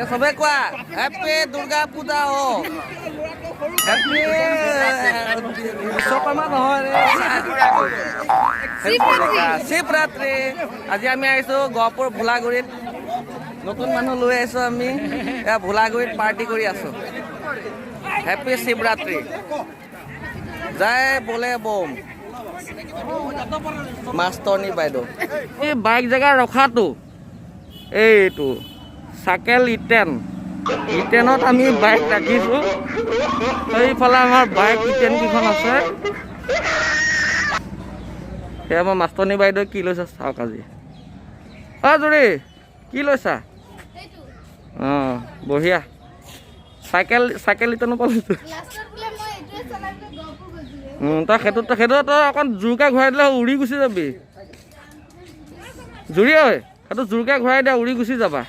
সবে কোৱা হেপী দুৰ্গা পূজা অ হেপী বিশ্বকৰ্মা নহয় শিৱৰাত্ৰি আজি আমি আহিছোঁ গহপুৰ ভোলাগুৰিত নতুন মানুহ লৈ আহিছোঁ আমি এয়া ভোলাগুৰিত পাৰ্টি কৰি আছোঁ হেপী শিৱৰাত্ৰি জয় বোলে বম মাষ্টৰনী বাইদেউ এই বাইক জেগা ৰখাটো এইটো চাইকেল ইটেনত আমি বাইক ৰাখিছোঁ সেইফালে আমাৰ বাইক ইটেন কেইখন আছে সেয়া আমাৰ মাষ্টৰনী বাইদেউ কি লৈছে চাওক আজি জুৰি কি লৈছা অঁ বঢ়িয়া চাইকেল ইটেনৰ পৰা লৈছোঁ তই সেইটো তই অকণ জোৰকৈ ঘূৰাই দিলে উৰি গুচি যাবি জুৰি ঐ সেইটো জোৰকৈ ঘূৰাই দিয়া উৰি গুচি যাবা